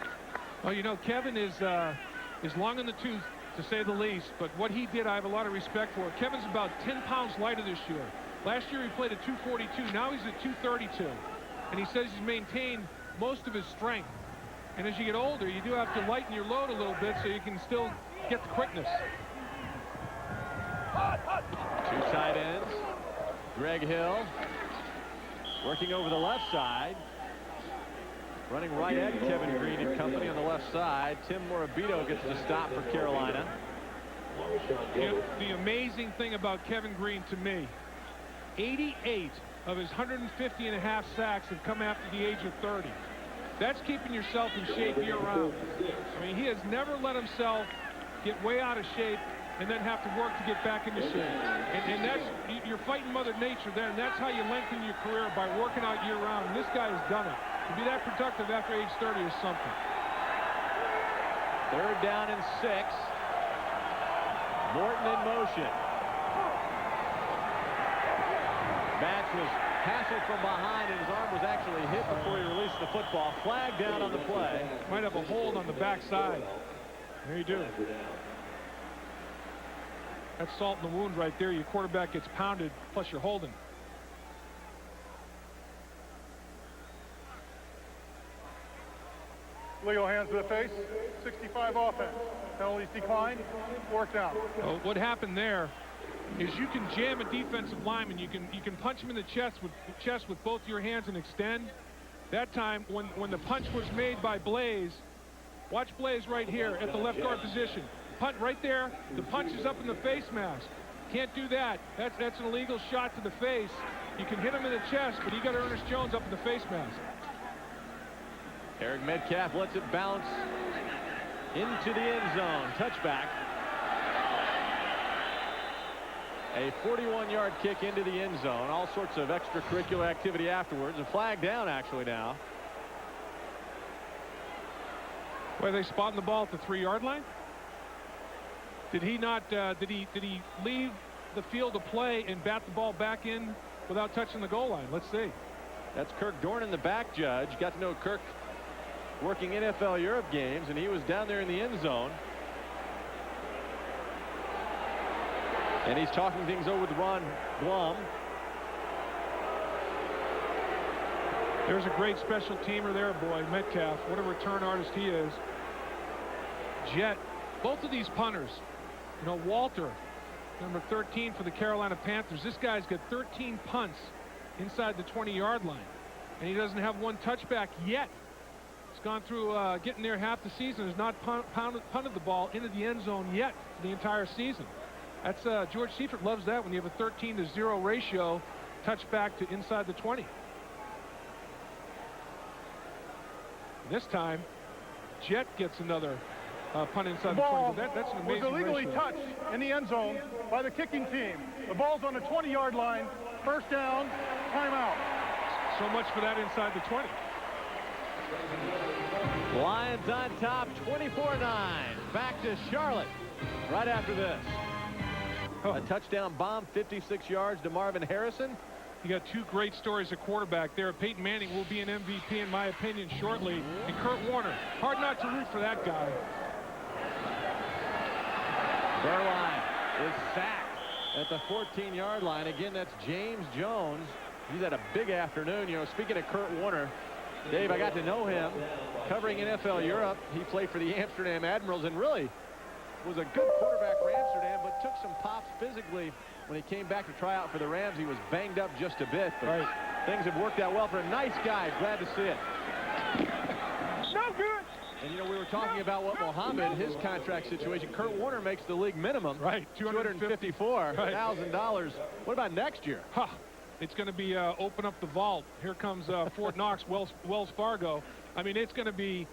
Well, you know, Kevin is long in the tooth, to say the least. But what he did, I have a lot of respect for. Kevin's about 10 pounds lighter this year. Last year he played at 242. Now he's at 232. And he says he's maintained most of his strength. And as you get older, you do have to lighten your load a little bit so you can still get the quickness. 2 tight ends. Greg Hill working over the left side. Running right at Kevin Green and company on the left side. Tim Morabito gets the stop for Carolina. You know, the amazing thing about Kevin Green to me, 88 of his 150.5 sacks have come after the age of 30. That's keeping yourself in shape year-round. I mean, he has never let himself get way out of shape and then have to work to get back into shape. And that's, you're fighting Mother Nature then. That's how you lengthen your career, by working out year-round. And this guy has done it. To be that productive after age 30 is something. Third down and 6. Morton in motion. Batch was hassled from behind, and his arm was actually hit before he released the football. Flag down on the play. Might have a hold on the backside. There you do. That's salt in the wound right there. Your quarterback gets pounded, plus you're holding. Legal hands to the face. 65 offense. Penalties declined. 4th down. Well, what happened there is you can jam a defensive lineman. You can punch him in the chest with both your hands and extend. That time, when the punch was made by Blaze, watch Blaze right here at the left guard position. Punt right there. The punch is up in the face mask. Can't do that. That's an illegal shot to the face. You can hit him in the chest, but you got Ernest Jones up in the face mask. Eric Metcalf lets it bounce into the end zone. Touchback. A 41-yard kick into the end zone. All sorts of extracurricular activity afterwards. A flag down actually now. Were they spotting the ball at the 3-yard line? Did he not? Did he leave the field of play and bat the ball back in without touching the goal line? Let's see. That's Kirk Dornan, the back judge. Got to know Kirk working NFL Europe games, and he was down there in the end zone. And he's talking things over with Ron Blum. There's a great special teamer there, boy, Metcalf. What a return artist he is. Jet. Both of these punters. You know, Walter, number 13 for the Carolina Panthers. This guy's got 13 punts inside the 20-yard line. And he doesn't have one touchback yet. He's gone through getting there half the season. Has not punted the ball into the end zone yet for the entire season. That's George Seifert loves that when you have a 13-0 ratio touchback to inside the 20. This time, Jet gets another punt inside the 20. That's an amazing was illegally ratio. touched in the end zone by the kicking team. The ball's on the 20-yard line. First down, timeout. So much for that inside the 20. Lions on top, 24-9. Back to Charlotte right after this. A touchdown bomb, 56 yards to Marvin Harrison. You got two great stories at quarterback there. Peyton Manning will be an MVP, in my opinion, shortly. And Kurt Warner, hard not to root for that guy. Berline is sacked at the 14-yard line. Again, that's James Jones. He's had a big afternoon. You know, speaking of Kurt Warner, Dave, I got to know him covering NFL Europe. He played for the Amsterdam Admirals and really was a good quarterback for Amsterdam, but took some pops physically when he came back to try out for the Rams. He was banged up just a bit, but things have worked out well for a nice guy. Glad to see it. No good. And, you know, we were talking about what Mohammed, his contract situation. Kurt Warner makes the league minimum. Right. $254,000. What about next year? Huh. It's going to be open up the vault. Here comes Fort Knox, Wells Fargo. I mean, it's going to be,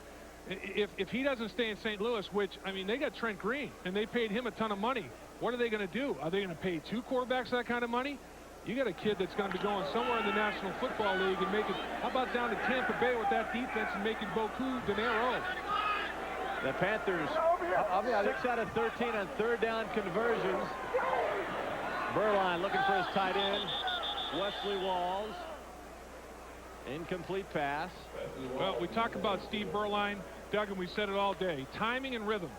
if he doesn't stay in St. Louis, which, I mean, they got Trent Green, and they paid him a ton of money. What are they going to do? Are they going to pay two quarterbacks that kind of money? You got a kid that's going to be going somewhere in the National Football League and make it, how about down to Tampa Bay with that defense and making beaucoup dinero? The Panthers, 6 out of 13 on third down conversions. Berline looking for his tight end, Wesley Walls. Incomplete pass. Well, we talk about Steve Berline, Doug, and we said it all day. Timing and rhythm.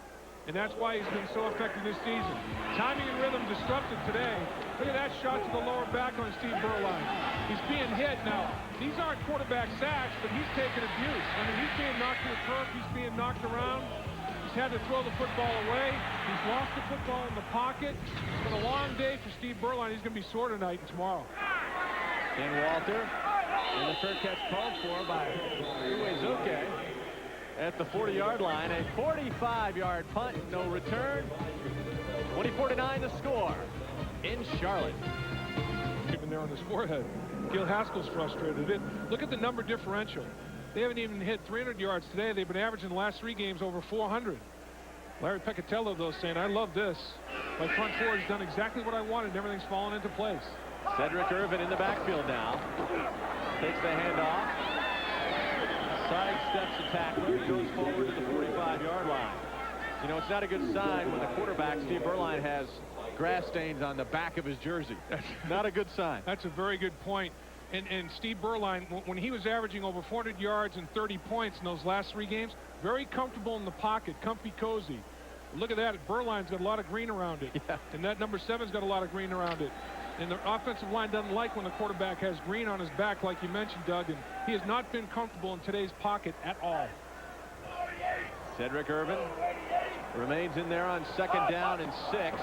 And that's why he's been so effective this season. Timing and rhythm disrupted today. Look at that shot to the lower back on Steve Berline. He's being hit now. These aren't quarterback sacks, but he's taking abuse. I mean, he's being knocked to the turf. He's being knocked around. He's had to throw the football away. He's lost the football in the pocket. It's been a long day for Steve Berline. He's going to be sore tonight and tomorrow. Ken Walter. And the fair catch called for by Uezuke at the 40-yard line. A 45-yard punt, no return. 24-9 the score in Charlotte. Even there on his forehead. Gil Haskell's frustrated. Look at the number differential. They haven't even hit 300 yards today. They've been averaging the last 3 games over 400. Larry Peccatello, though, saying, I love this. My front four has done exactly what I wanted, and everything's fallen into place. Cedric Irvin in the backfield now. Takes the handoff. Sidesteps the tackler. Goes forward to the 45-yard line. You know, it's not a good sign when the quarterback, Steve Berline, has grass stains on the back of his jersey. That's not a good sign. That's a very good point. And Steve Berline, when he was averaging over 400 yards and 30 points in those last 3 games, very comfortable in the pocket, comfy, cozy. Look at that. Berline's got a lot of green around it. Yeah. And that number 7's got a lot of green around it. And the offensive line doesn't like when the quarterback has green on his back, like you mentioned, Doug. And he has not been comfortable in today's pocket at all. Cedric Irvin remains in there on 2nd down and 6.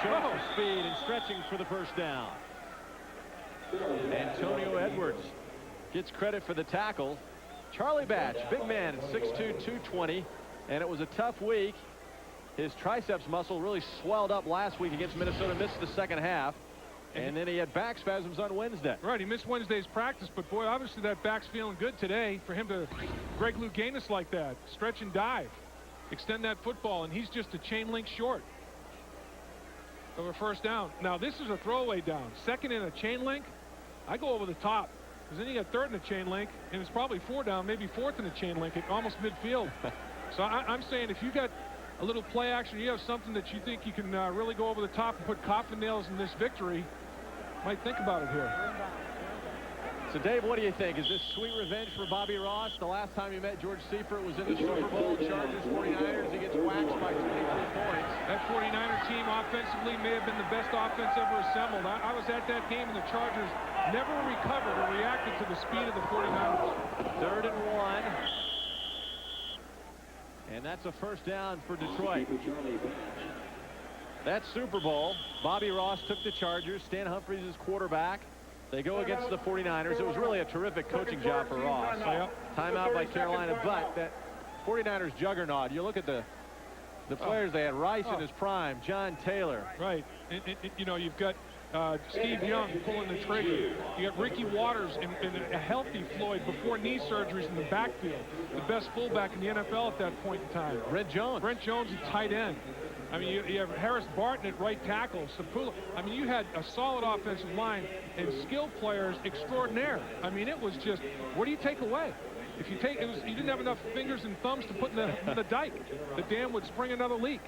Showing for speed and stretching for the first down. Antonio Edwards gets credit for the tackle. Charlie Batch, big man at 6'2", 220. And it was a tough week. His triceps muscle really swelled up last week against Minnesota, missed the second half. And then he had back spasms on Wednesday. Right, he missed Wednesday's practice, but boy, obviously that back's feeling good today for him to Greg Louganis like that. Stretch and dive. Extend that football, and he's just a chain link short of a first down. Now, this is a throwaway down. Second in a chain link, I go over the top. Because then you got third in a chain link, and it's probably 4 down, maybe fourth in a chain link at almost midfield. So I'm saying if you got a little play action, you have something that you think you can really go over the top and put coffin nails in this victory, might think about it here. So, Dave, what do you think? Is this sweet revenge for Bobby Ross? The last time he met George Seifert was in the Super Bowl. Chargers 49ers. He gets waxed by 23 points. That 49er team offensively may have been the best offense ever assembled. I was at that game, and the Chargers never recovered or reacted to the speed of the 49ers. 3rd and 1. And that's a first down for Detroit. That Super Bowl, Bobby Ross took the Chargers. Stan Humphries is quarterback. They go against the 49ers. It was really a terrific coaching job for Ross. Timeout by Carolina, but that 49ers juggernaut, you look at the players they had. Rice in his prime, John Taylor. Right. You know, you've got Steve Young pulling the trigger. You got Ricky Waters and a healthy Floyd before knee surgeries in the backfield. The best fullback in the NFL at that point in time. Brent Jones, a tight end. I mean, you have Harris Barton at right tackle. Sapula. I mean, you had a solid offensive line and skilled players extraordinaire. I mean, it was just, what do you take away? If you take, you didn't have enough fingers and thumbs to put in the dike. The dam would spring another leak.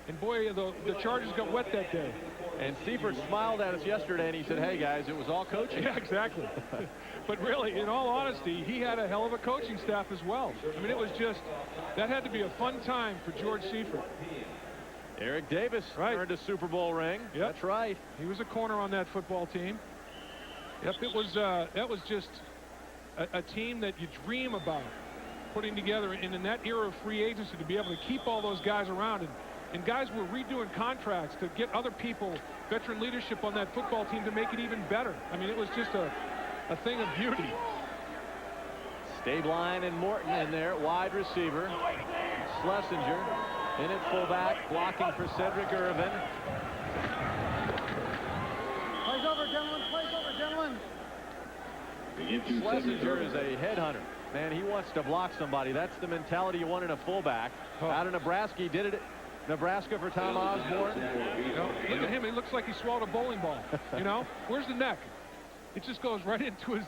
And boy, the Chargers got wet that day. And Seifert smiled at us yesterday, and he said, hey, guys, it was all coaching. Yeah, exactly. But really, in all honesty, he had a hell of a coaching staff as well. I mean, it was just, that had to be a fun time for George Seifert. Eric Davis earned a Super Bowl ring. Yep. That's right. He was a corner on that football team. Yep, that was just a team that you dream about putting together. And in that era of free agency, to be able to keep all those guys around. And guys were redoing contracts to get other people, veteran leadership on that football team to make it even better. I mean, it was just a thing of beauty. Stabline and Morton in there, wide receiver. Schlesinger in at fullback, blocking for Cedric Irvin. Plays over, gentlemen. Plays over, gentlemen. Schlesinger is a headhunter. Man, he wants to block somebody. That's the mentality you want in a fullback. Out of Nebraska, he did it. Nebraska for Tom Osborne. You know, look at him. He looks like he swallowed a bowling ball. You know, where's the neck? It just goes right into his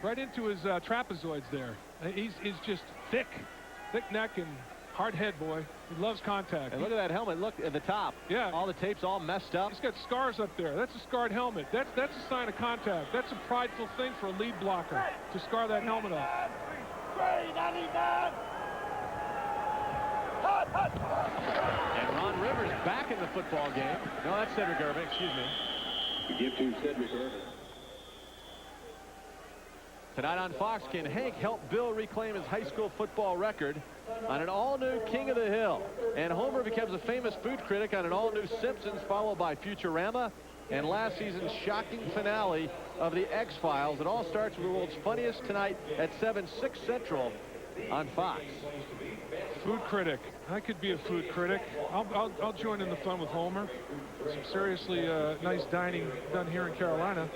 trapezoids there. He's just thick neck and hard head, boy. He loves contact. And look at that helmet. Look at the top. Yeah. All the tape's all messed up. He's got scars up there. That's a scarred helmet. That's a sign of contact. That's a prideful thing for a lead blocker to scar that helmet up. And Ron Rivers back in the football game. No, that's Cedric Irvin. Excuse me. Give to Cedric Irvin. Tonight on Fox, can Hank help Bill reclaim his high school football record on an all-new King of the Hill? And Homer becomes a famous food critic on an all-new Simpsons, followed by Futurama and last season's shocking finale of the X-Files. It all starts with the world's funniest tonight at 7, 6 Central on Fox. Food critic. I could be a food critic. I'll join in the fun with Homer. Some seriously nice dining done here in Carolina.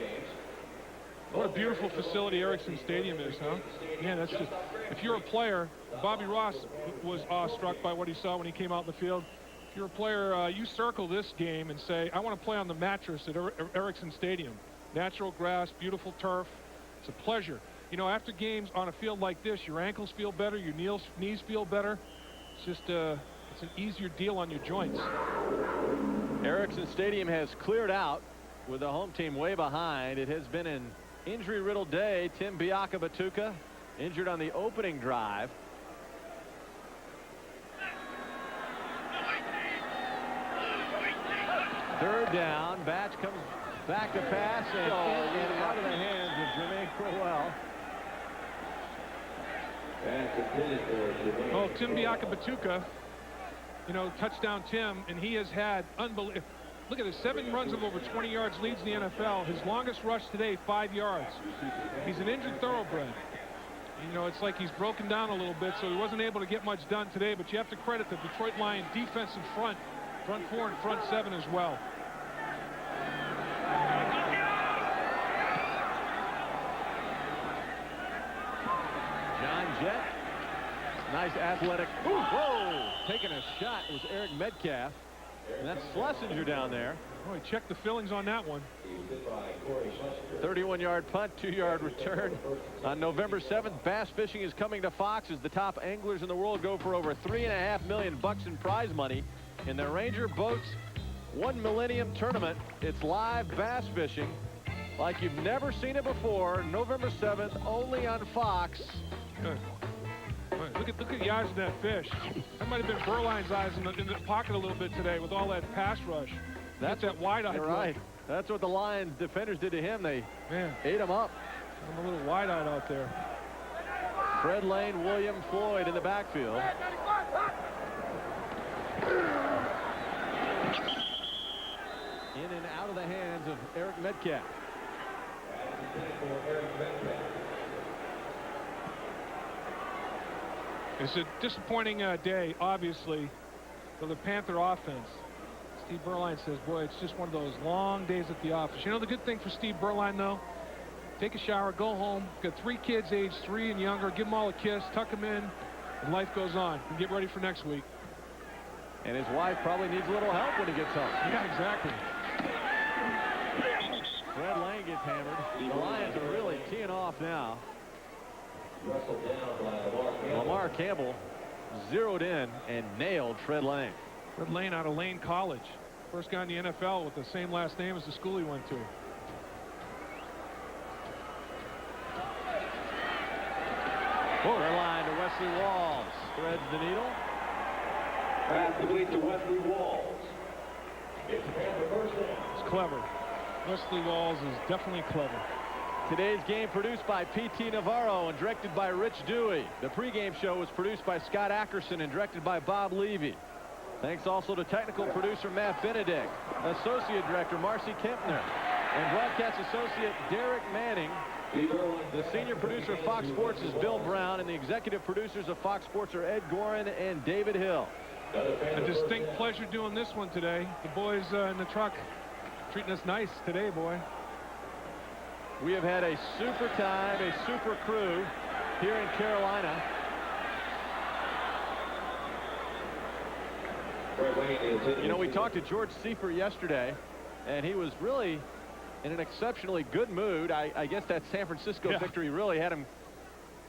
What a beautiful facility Ericsson Stadium is, huh? Man, that's just, if you're a player, Bobby Ross was awestruck by what he saw when he came out in the field. If you're a player, you circle this game and say, I want to play on the mattress at Ericsson Stadium. Natural grass, beautiful turf. It's a pleasure. You know, after games on a field like this, your ankles feel better, your knees feel better. It's just, it's an easier deal on your joints. Ericsson Stadium has cleared out with the home team way behind. It has been an injury-riddled day. Tim Biakabatuka injured on the opening drive. Third down. Batch comes back to pass and out of the hands of Jermaine Crowell. Oh, Tim Biakabatuka, you know, touchdown Tim, and he has had unbelievable. Look at this, 7 runs of over 20 yards, leads in the NFL. His longest rush today, 5 yards. He's an injured thoroughbred. You know, it's like he's broken down a little bit, so he wasn't able to get much done today, but you have to credit the Detroit Lions defensive front four and front seven as well. John Jett. Nice athletic. Ooh, whoa! Taking a shot was Eric Metcalf. And that's Schlesinger down there. Oh, he checked the fillings on that one. 31-yard punt, 2-yard return. On November 7th, bass fishing is coming to Fox as the top anglers in the world go for over $3.5 million in prize money in the Ranger Boats 1 Millennium Tournament. It's live bass fishing like you've never seen it before. November 7th, only on Fox. Good. Look at the eyes of that fish. That might have been Burline's eyes in the pocket a little bit today with all that pass rush. That's that wide-eyed. You're right. That's what the Lions defenders did to him. They ate him up. I'm a little wide-eyed out there. Fred Lane, William Floyd in the backfield. In and out of the hands of Eric Metcalf. It's a disappointing day, obviously, for the Panther offense. Steve Berline says, boy, it's just one of those long days at the office. You know the good thing for Steve Berline, though? Take a shower, go home, got 3 kids aged 3 and younger, give them all a kiss, tuck them in, and life goes on. And get ready for next week. And his wife probably needs a little help when he gets home. Yeah, exactly. Fred Lane gets hammered. The Lions are really teeing off now. Lamar Campbell zeroed in and nailed Fred Lane. Fred Lane out of Lane College. First guy in the NFL with the same last name as the school he went to. Red line to Wesley Walls. Threads the needle. Pass complete to Wesley Walls. It's clever. Wesley Walls is definitely clever. Today's game produced by P.T. Navarro and directed by Rich Dewey. The pregame show was produced by Scott Ackerson and directed by Bob Levy. Thanks also to technical producer Matt Benedict, associate director Marcy Kempner, and broadcast associate Derek Manning. The senior producer of Fox Sports is Bill Brown, and the executive producers of Fox Sports are Ed Gorin and David Hill. A distinct pleasure doing this one today. The boys in the truck treating us nice today, boy. We have had a super time, a super crew here in Carolina. You know, we talked to George Seifert yesterday, and he was really in an exceptionally good mood. I guess that San Francisco victory really had him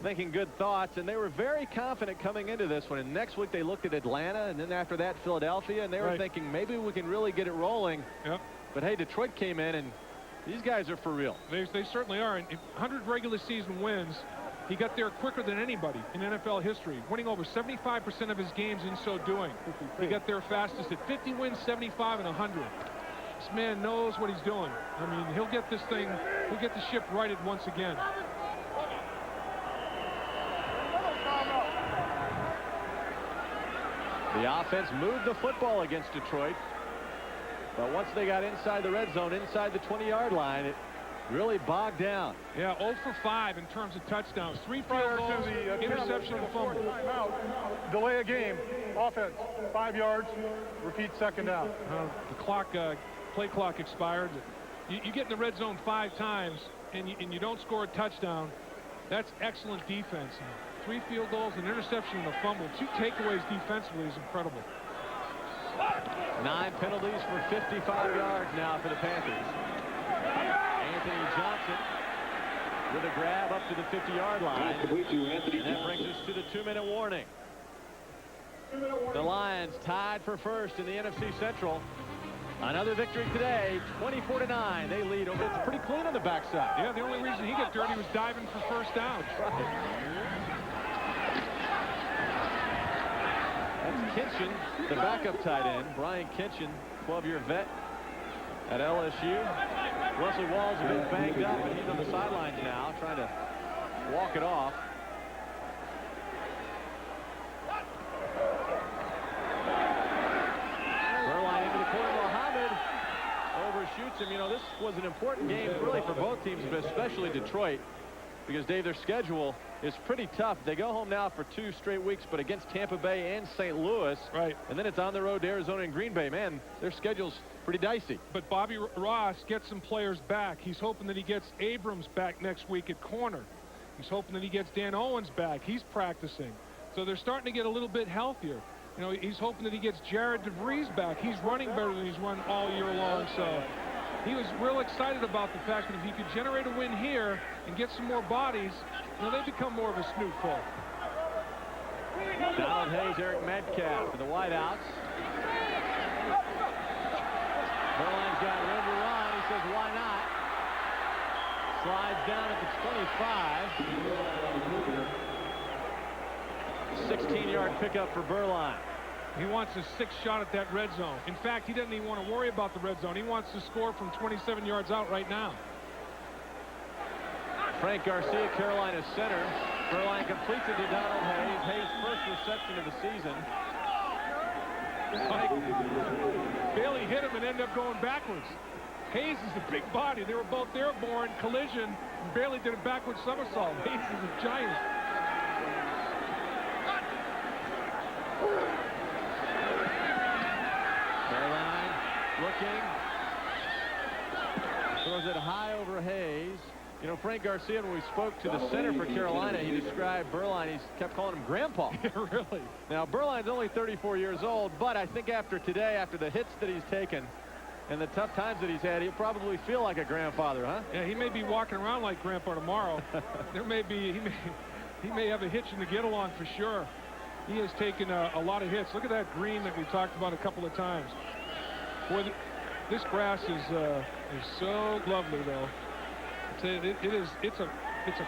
thinking good thoughts, and they were very confident coming into this one. And next week they looked at Atlanta, and then after that Philadelphia, and they were thinking maybe we can really get it rolling. Yep. But hey, Detroit came in, and these guys are for real. They certainly are. And 100 regular season wins. He got there quicker than anybody in NFL history, winning over 75% of his games in so doing. He got there fastest at 50 wins, 75, and 100. This man knows what he's doing. I mean, he'll get this thing, he'll get the ship righted once again. The offense moved the football against Detroit. But once they got inside the red zone, inside the 20-yard line, it really bogged down. Yeah, 0 for 5 in terms of touchdowns. 3 field goals, interception, and fumble. Delay a game. Offense, 5 yards. Repeat second down. The clock, play clock expired. You get in the red zone 5 times, and you don't score a touchdown. That's excellent defense. 3 field goals, an interception, and a fumble. 2 takeaways defensively is incredible. 9 penalties for 55 yards now for the Panthers. Anthony Johnson with a grab up to the 50-yard line. And that brings us to the 2-minute warning. The Lions tied for first in the NFC Central. Another victory today, 24-9. They lead over. It's pretty clean on the backside. Yeah, the only reason he got dirty was diving for first down. That's Kinchin, the backup tight end. Brian Kinchin, 12-year vet at LSU. Wesley Walls a bit banged up, and he's on the sidelines now, trying to walk it off. Burline into the corner. Mohammed overshoots him. You know, this was an important game really for both teams, but especially Detroit. because, Dave, their schedule is pretty tough. They go home now for 2 straight weeks, but against Tampa Bay and St. Louis. Right. And then it's on the road to Arizona and Green Bay. Man, their schedule's pretty dicey. But Bobby Ross gets some players back. He's hoping that he gets Abrams back next week at corner. He's hoping that he gets Dan Owens back. He's practicing. So they're starting to get a little bit healthier. You know, he's hoping that he gets Jared DeVries back. He's running better than he's run all year long. So he was real excited about the fact that if he could generate a win here and get some more bodies, you know, they become more of a snootful. Donald Hayes, Eric Metcalf for the wideouts. Berline's got room to run. He says, why not? Slides down at the 25. 16-yard pickup for Berline. He wants a 6th shot at that red zone. In fact, he doesn't even want to worry about the red zone. He wants to score from 27 yards out right now. Frank Garcia, Carolina's center. Berline completes it to Donald Hayes. Hayes' first reception of the season. Bailey hit him and ended up going backwards. Hayes is a big body. They were both airborne collision, and Bailey did a backward somersault. Hayes is a giant. Berline looking. Throws it high over Hayes. You know, Frank Garcia, when we spoke to the center for Carolina, he described Berline. He kept calling him Grandpa. Yeah, really. Now, Berline's only 34 years old, but I think after today, after the hits that he's taken and the tough times that he's had, he'll probably feel like a grandfather, huh? Yeah, he may be walking around like Grandpa tomorrow. He may have a hitch in the get-along for sure. He has taken a lot of hits. Look at that green that we talked about a couple of times. Boy, this grass is so lovely, though. It's a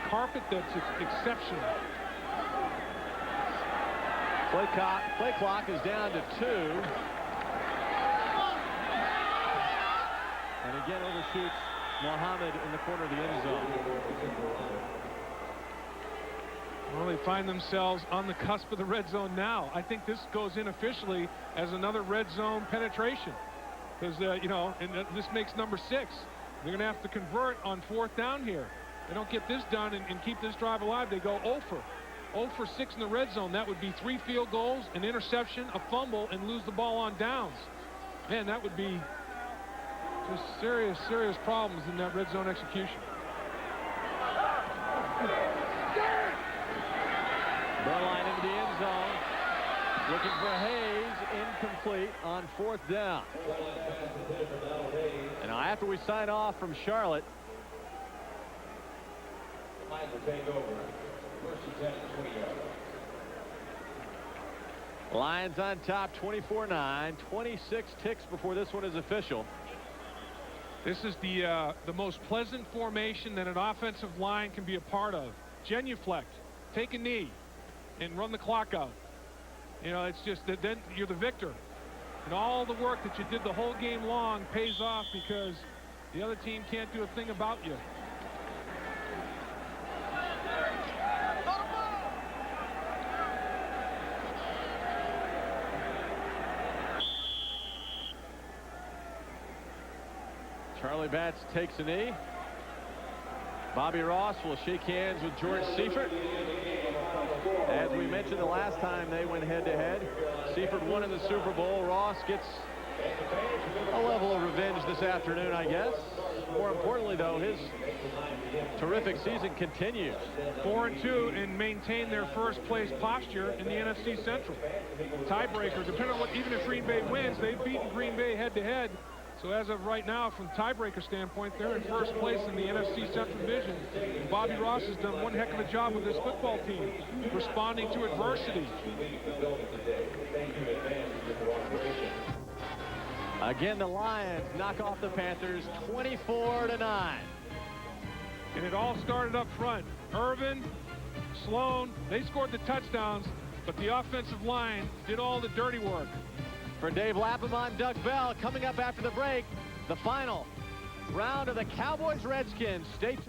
carpet that's exceptional. Play clock is down to 2. And again overshoots Muhammad in the corner of the end zone. Well, they find themselves on the cusp of the red zone now. I think this goes in officially as another red zone penetration. Because, you know, and this makes number 6. They're going to have to convert on 4th down here. They don't get this done and keep this drive alive. They go 0 for 6 in the red zone. That would be 3 field goals, an interception, a fumble, and lose the ball on downs. Man, that would be just serious, serious problems in that red zone execution. Berline into the end zone. Looking for Hayes, incomplete on 4th down. And now after we sign off from Charlotte, Lions on top 24-9, 26 ticks before this one is official. This is the most pleasant formation that an offensive line can be a part of. Genuflect, take a knee, and run the clock out. You know, it's just that then you're the victor. And all the work that you did the whole game long pays off because the other team can't do a thing about you. Charlie Batts takes a knee. Bobby Ross will shake hands with George Seifert. As we mentioned the last time they went head-to-head, Seifert won in the Super Bowl. Ross gets a level of revenge this afternoon, I guess. More importantly, though, his terrific season continues. 4-2 and maintain their first-place posture in the NFC Central. Tiebreaker, depending on what, even if Green Bay wins, they've beaten Green Bay head-to-head. So as of right now, from tiebreaker standpoint, they're in first place in the NFC Central Division. And Bobby Ross has done one heck of a job with this football team, responding to adversity. Again, the Lions knock off the Panthers 24-9. And it all started up front. Irvin, Sloan, they scored the touchdowns, but the offensive line did all the dirty work. For Dave Lapham, I'm Doug Bell. Coming up after the break, the final round of the Cowboys-Redskins. Stay tuned.